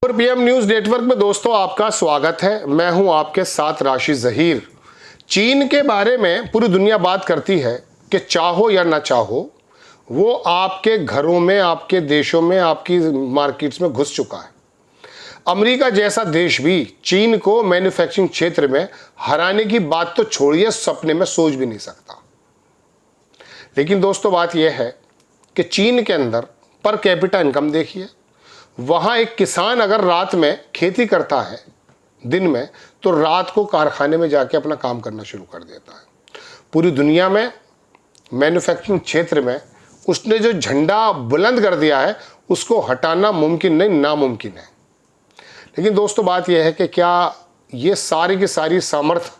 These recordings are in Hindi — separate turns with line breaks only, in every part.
और पीएम न्यूज नेटवर्क में दोस्तों आपका स्वागत है। मैं हूं आपके साथ राशि जहीर। चीन के बारे में पूरी दुनिया बात करती है कि चाहो या ना चाहो वो आपके घरों में, आपके देशों में, आपकी मार्केट्स में घुस चुका है। अमेरिका जैसा देश भी चीन को मैन्युफैक्चरिंग क्षेत्र में हराने की बात तो छोड़िए, सपने में सोच भी नहीं सकता। लेकिन दोस्तों बात यह है कि चीन के अंदर पर कैपिटा इनकम देखिए, वहाँ एक किसान अगर रात में खेती करता है दिन में, तो रात को कारखाने में जाके अपना काम करना शुरू कर देता है। पूरी दुनिया में मैन्युफैक्चरिंग क्षेत्र में उसने जो झंडा बुलंद कर दिया है उसको हटाना मुमकिन नहीं, नामुमकिन है। लेकिन दोस्तों बात यह है कि क्या ये सारी की सारी सामर्थ्य,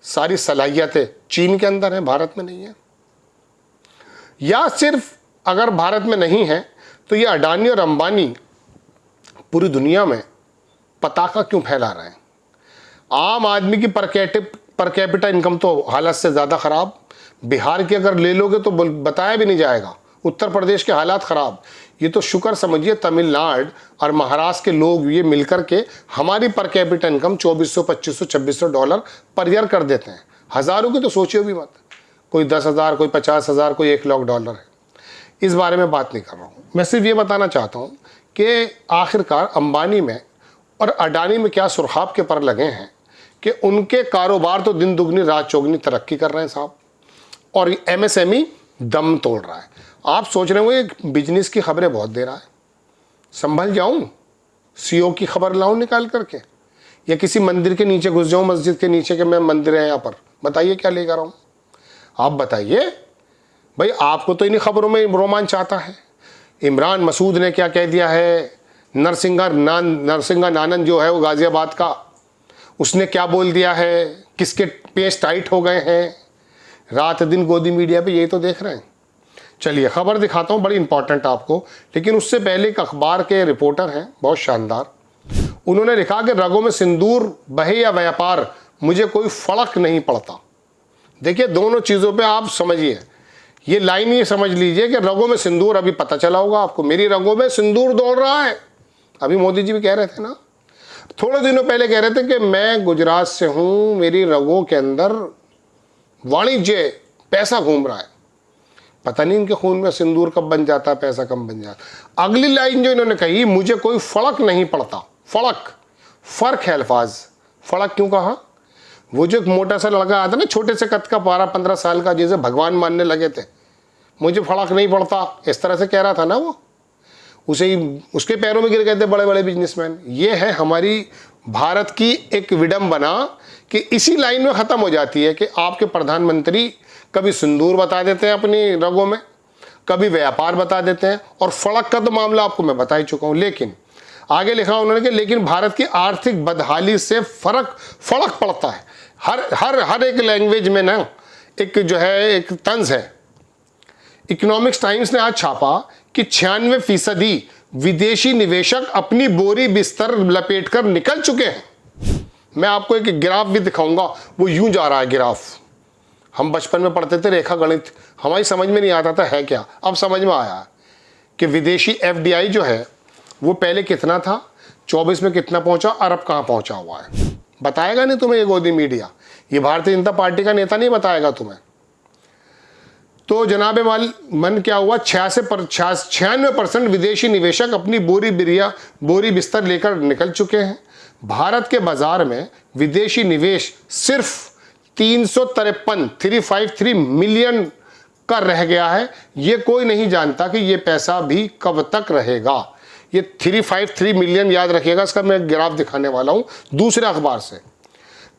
सारी सलाहियतें चीन के अंदर हैं, भारत में नहीं है? या सिर्फ अगर भारत में नहीं है तो ये अडानी और अंबानी पूरी दुनिया में पताका क्यों फैला रहे हैं? आम आदमी की पर कैपिटा इनकम तो हालत से ज़्यादा ख़राब। बिहार की अगर ले लोगे तो बताया भी नहीं जाएगा। उत्तर प्रदेश के हालात ख़राब। ये तो शुक्र समझिए तमिलनाडु और महाराष्ट्र के लोग ये मिलकर के हमारी per capita income 2400, 2500, 2600 dollar per year कर देते हैं। हज़ारों की तो सोचिए भी मत। कोई 10,000, कोई 50,000, कोई 1 लाख डॉलर है। इस बारे में बात नहीं कर रहा हूँ। मैं सिर्फ ये बताना चाहता हूँ कि आखिरकार अंबानी में और अडानी में क्या सुरखाब के पर लगे हैं कि उनके कारोबार तो दिन दुगनी रात चौगनी तरक्की कर रहे हैं साहब, और एमएसएमई दम तोड़ रहा है। आप सोच रहे होंगे बिजनेस की खबरें बहुत दे रहा है, संभल जाऊं, सीओ की खबर लाऊं निकाल करके, या किसी मंदिर के नीचे घुस जाऊं, मस्जिद के नीचे के मैं मंदिर है यहाँ पर, बताइए क्या लेकर आऊँ? आप बताइए भाई, आपको तो इन्हीं खबरों में रोमांच आता है। इमरान मसूद ने क्या कह दिया है, नरसिंगा नानन जो है वो गाजियाबाद का, उसने क्या बोल दिया है, किसके पेच टाइट हो गए हैं। रात दिन गोदी मीडिया पे यही तो देख रहे हैं। चलिए खबर दिखाता हूँ, बड़ी इंपॉर्टेंट आपको। लेकिन उससे पहले एक अखबार के रिपोर्टर हैं बहुत शानदार, उन्होंने लिखा कि रगों में सिंदूर बहे या व्यापार, मुझे कोई फर्क नहीं पड़ता। देखिए दोनों चीज़ों पे आप समझिए, ये लाइन ये समझ लीजिए कि रगों में सिंदूर, अभी पता चला होगा आपको, मेरी रगों में सिंदूर दौड़ रहा है। अभी मोदी जी भी कह रहे थे ना, थोड़े दिनों पहले कह रहे थे कि मैं गुजरात से हूँ, मेरी रगों के अंदर वाणिज्य पैसा घूम रहा है। पता नहीं इनके खून में सिंदूर कब बन जाता है, पैसा कब बन जाता। अगली लाइन जो इन्होंने कही, मुझे कोई फर्क नहीं पड़ता। फर्क है अल्फाज। फर्क क्यों कहा? वो जो एक मोटा सा लड़का आता ना, छोटे से कद का, 12-15 साल का, जिसे भगवान मानने लगे थे, मुझे फर्क नहीं पड़ता, इस तरह से कह रहा था ना वो, उसे ही उसके पैरों में गिर गए थे बड़े बड़े बिजनेसमैन। ये है हमारी भारत की एक विडंबना कि इसी लाइन में ख़त्म हो जाती है कि आपके प्रधानमंत्री कभी सिंदूर बता देते हैं अपनी रगों में, कभी व्यापार बता देते हैं, और फर्क का तो मामला आपको मैं बता ही चुका हूँ। लेकिन आगे लिखा उन्होंने कि लेकिन भारत की आर्थिक बदहाली से फर्क पड़ता है। हर एक लैंग्वेज में ना एक जो है एक तंज है। इकोनॉमिक्स टाइम्स ने आज छापा कि 96% विदेशी निवेशक अपनी बोरी बिस्तर लपेटकर निकल चुके हैं। मैं आपको एक ग्राफ भी दिखाऊंगा, वो यूं जा रहा है ग्राफ। हम बचपन में पढ़ते थे रेखा गणित, हमारी समझ में नहीं आता था है क्या, अब समझ में आया कि विदेशी एफडीआई जो है वो पहले कितना था, 24 में कितना पहुंचा, अरब कहाँ पहुंचा हुआ है। बताएगा नहीं तुम्हें ये गोदी मीडिया, ये भारतीय जनता पार्टी का नेता नहीं बताएगा तुम्हें। तो जनाबे मन क्या हुआ, 96% विदेशी निवेशक अपनी बोरी बिस्तर लेकर निकल चुके हैं। भारत के बाजार में विदेशी निवेश सिर्फ 353 मिलियन का रह गया है। ये कोई नहीं जानता कि ये पैसा भी कब तक रहेगा। ये 353 मिलियन याद रखिएगा, इसका मैं ग्राफ दिखाने वाला हूं दूसरे अखबार से।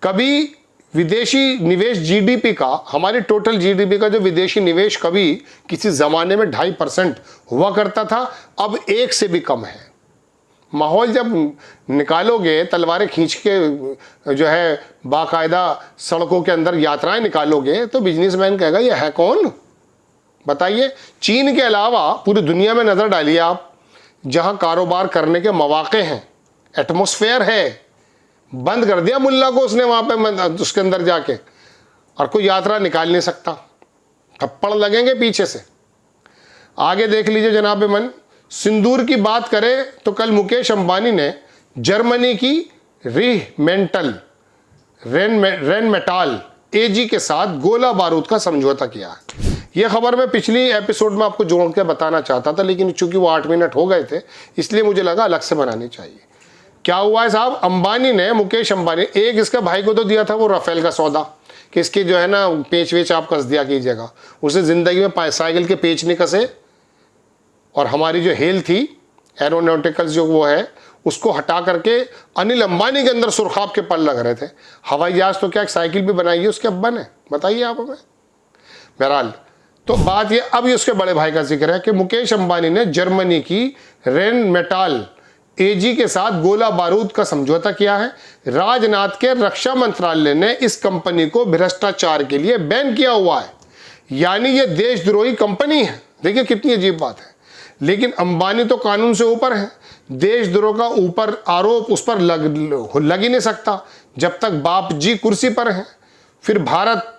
कभी विदेशी निवेश जीडीपी का, हमारी टोटल जीडीपी का जो विदेशी निवेश कभी किसी ज़माने में 2.5% हुआ करता था, अब 1 से भी कम है। माहौल जब निकालोगे, तलवारें खींच के जो है बाकायदा सड़कों के अंदर यात्राएं निकालोगे, तो बिजनेसमैन कहेगा ये है कौन? बताइए। चीन के अलावा पूरी दुनिया में नज़र डालिए आप, जहां कारोबार करने के मौके हैं, एटमॉस्फेयर है, बंद कर दिया मुल्ला को उसने वहां पे, उसके अंदर जाके, और कोई यात्रा निकाल नहीं सकता। थप्पड़ लगेंगे पीछे से। आगे देख लीजिए जनाब मन, सिंदूर की बात करें तो कल मुकेश अंबानी ने जर्मनी की रेनमेटाल एजी के साथ गोला बारूद का समझौता किया है। यह खबर मैं पिछली एपिसोड में आपको जोड़ के बताना चाहता था, लेकिन चूंकि वो 8 मिनट हो गए थे इसलिए मुझे लगा अलग से बनानी चाहिए। क्या हुआ है साहब, अंबानी ने, मुकेश अंबानी, एक इसका भाई को तो दिया था वो राफेल का सौदा कि इसके जो है ना पेच वेच आप कस दिया कीजिएगा। उसने ज़िंदगी में साइकिल के पेच नहीं कसे, और हमारी जो हेल थी एरोनॉटिकल्स जो वो है उसको हटा करके अनिल अंबानी के अंदर सुरखाब के पल लग रहे थे। हवाई जहाज तो क्या एक साइकिल भी बनाई है उसके अब्बा ने, बताइए आप हमें। बहरहाल तो बात ये, अब ये उसके बड़े भाई का जिक्र है कि मुकेश अंबानी ने जर्मनी की रेनमेटाल एजी के साथ गोला बारूद का समझौता किया है। राजनाथ के रक्षा मंत्रालय ने इस कंपनी को भ्रष्टाचार के लिए बैन किया हुआ है, यानी ये देशद्रोही कंपनी है। देखिए कितनी अजीब बात है, लेकिन अंबानी तो कानून से ऊपर है। देशद्रोह का ऊपर आरोप उस पर लग ही नहीं सकता जब तक बाप जी कुर्सी पर हैं। फिर भारत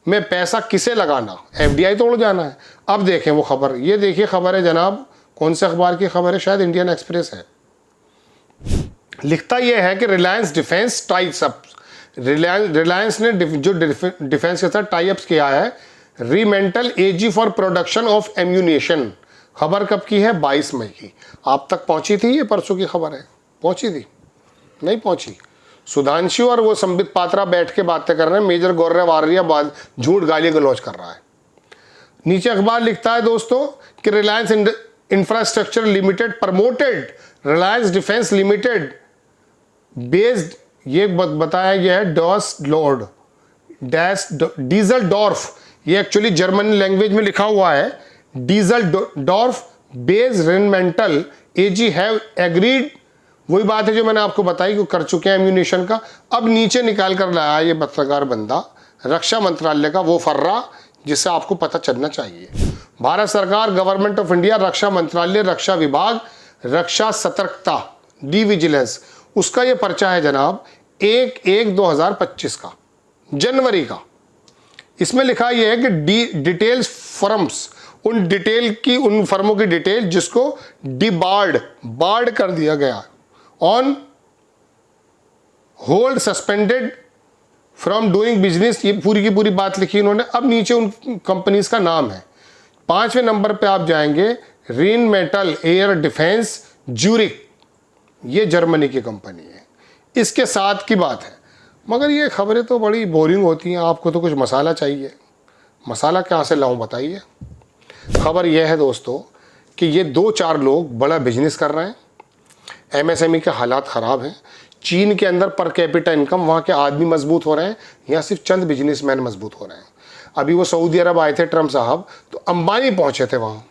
में पैसा किसे लगाना, एफडीआई तोड़ जाना है। अब देखें वो खबर, ये देखिए खबर है जनाब, कौन से अखबार की खबर है, शायद इंडियन एक्सप्रेस है। लिखता यह है कि Reliance defence types up, Reliance ने जो डिफेंस के साथ टाई अप्स किया है रीमेंटल एजी फॉर प्रोडक्शन ऑफ एम्यूनिशन। खबर कब की है, 22 मई की। आप तक पहुंची थी, ये परसों की खबर है, पहुंची थी? नहीं पहुंची। सुधांशु और वो संबित पात्रा बैठ के बातें कर रहे हैं, मेजर गौरव आर्या बाद झूठ गाली गलौज कर रहा है। नीचे अखबार लिखता है दोस्तों कि Reliance infrastructure limited promoted Reliance defence limited based, ये बताया गया है डीजलडॉर्फ, ये एक्चुअली जर्मन लैंग्वेज में लिखा हुआ है, डीजलडॉर्फ बेस्ड रेनमेंटल एजी हैव एग्रीड। वही बात है जो मैंने आपको बताई कि कर चुके हैं एम्यूनिशन का। अब नीचे निकाल कर लाया ये पत्रकार बंदा रक्षा मंत्रालय का वो फर्रा जिससे आपको पता चलना चाहिए। भारत सरकार, गवर्नमेंट ऑफ इंडिया, रक्षा मंत्रालय, रक्षा विभाग, रक्षा सतर्कता, डी विजिलेंस, उसका ये पर्चा है जनाब 1/1/2025 का, जनवरी का। इसमें लिखा यह है कि डिटेल्स फर्म्स, उन फर्मों की डिटेल जिसको बार्ड कर दिया गया, on hold, suspended from doing business, ये पूरी की पूरी बात लिखी इन्होंने। अब नीचे उन कंपनीज का नाम है। 5वें नंबर पे आप जाएंगे, रेनमेटल एयर डिफेंस ज्यूरिक, ये जर्मनी की कंपनी है। इसके साथ की बात है। मगर ये खबरें तो बड़ी बोरिंग होती हैं, आपको तो कुछ मसाला चाहिए। मसाला कहाँ से लाऊं बताइए। खबर यह है दोस्तों कि ये 2-4 लोग बड़ा बिजनेस कर रहे हैं। एमएसएमई के हालात ख़राब हैं। चीन के अंदर पर कैपिटा इनकम, वहाँ के आदमी मजबूत हो रहे हैं, यहाँ सिर्फ चंद बिजनेसमैन मजबूत हो रहे हैं। अभी वो सऊदी अरब आए थे ट्रम्प साहब, तो अंबानी पहुँचे थे वहाँ।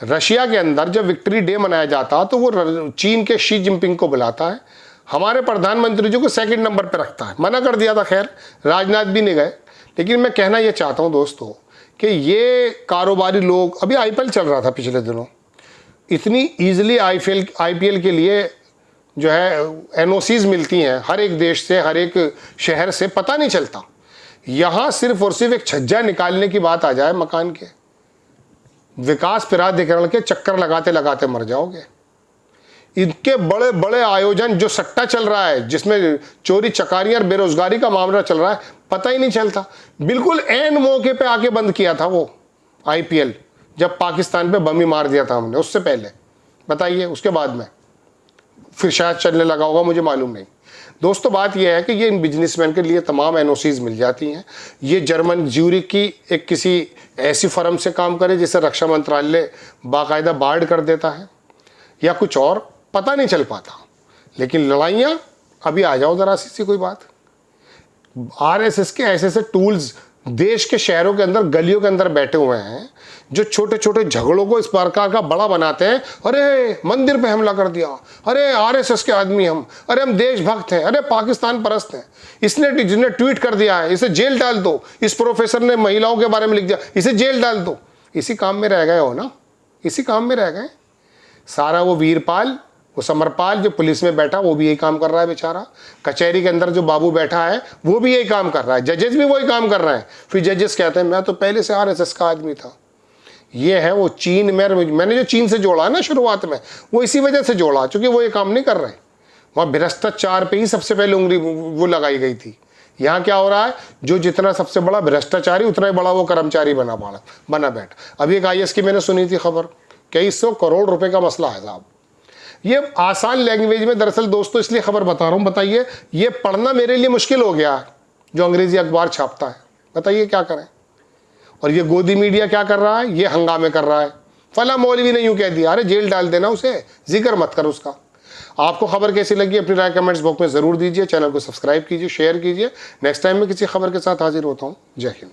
रशिया के अंदर जब विक्ट्री डे मनाया जाता तो वो चीन के शी जिनपिंग को बुलाता है, हमारे प्रधानमंत्री जी को 2nd नंबर पर रखता है। मना कर दिया था, खैर राजनाथ भी नहीं गए। लेकिन मैं कहना ये चाहता हूँ दोस्तों कि ये कारोबारी लोग, अभी आईपीएल चल रहा था पिछले दिनों, इतनी ईजिली आईपीएल के लिए जो है एनओसीज मिलती हैं हर एक देश से, हर एक शहर से, पता नहीं चलता। यहाँ सिर्फ और सिर्फ एक छज्जा निकालने की बात आ जाए मकान के, विकास प्राधिकरण के चक्कर लगाते लगाते मर जाओगे। इनके बड़े बड़े आयोजन, जो सट्टा चल रहा है जिसमें चोरी चकारियां और बेरोजगारी का मामला चल रहा है, पता ही नहीं चलता। बिल्कुल एन मौके पे आके बंद किया था वो आईपीएल, जब पाकिस्तान पे बम ही मार दिया था हमने। उससे पहले बताइए, उसके बाद में फिर शायद चलने लगा होगा, मुझे मालूम नहीं। दोस्तों बात यह है कि ये इन बिजनेसमैन के लिए तमाम एनओसीज मिल जाती हैं। ये जर्मन ज्यूरिक की एक किसी ऐसी फर्म से काम करे जिसे रक्षा मंत्रालय बाकायदा बार्ड कर देता है, या कुछ और, पता नहीं चल पाता। लेकिन लड़ाइयाँ, अभी आ जाओ ज़रा सी कोई बात। आरएसएस के ऐसे ऐसे टूल्स देश के शहरों के अंदर, गलियों के अंदर बैठे हुए हैं जो छोटे छोटे झगड़ों को इस प्रकार का बड़ा बनाते हैं। अरे मंदिर पे हमला कर दिया, अरे आरएसएस के आदमी हम, अरे हम देशभक्त हैं, अरे पाकिस्तान परस्त हैं, जिसने ट्वीट कर दिया है इसे जेल डाल दो, इस प्रोफेसर ने महिलाओं के बारे में लिख दिया इसे जेल डाल दो। इसी काम में रह गए हो ना, इसी काम में रह गए सारा। वो वीरपाल, वो समरपाल जो पुलिस में बैठा, वो भी यही काम कर रहा है बेचारा। कचहरी के अंदर जो बाबू बैठा है वो भी यही काम कर रहा है। जजेस भी वही काम कर रहे हैं। फिर जजेस कहते हैं मैं तो पहले से आरएसएस का आदमी था। ये है वो चीन में, मैंने जो चीन से जोड़ा है ना शुरुआत में, वो इसी वजह से जोड़ा, क्योंकि वो ये काम नहीं कर रहे। वहाँ भ्रष्टाचार पे ही सबसे पहले उंगली वो लगाई गई थी। यहाँ क्या हो रहा है, जो जितना सबसे बड़ा भ्रष्टाचारी उतना ही बड़ा वो कर्मचारी बना बैठ। अभी एक IAS की मैंने सुनी थी खबर, कई 100 करोड़ रुपए का मसला है साहब। ये आसान लैंग्वेज में, दरअसल दोस्तों इसलिए खबर बता रहा हूँ, बताइए ये पढ़ना मेरे लिए मुश्किल हो गया है जो अंग्रेजी अखबार छापता है, बताइए क्या करें। और ये गोदी मीडिया क्या कर रहा है, ये हंगामे कर रहा है। फला मौलवी ने यूं कह दिया, अरे जेल डाल देना उसे, जिक्र मत कर उसका। आपको खबर कैसी लगी अपनी राय कमेंट्स बॉक्स में जरूर दीजिए। चैनल को सब्सक्राइब कीजिए, शेयर कीजिए। नेक्स्ट टाइम मैं किसी खबर के साथ हाजिर होता हूँ। जय हिंद।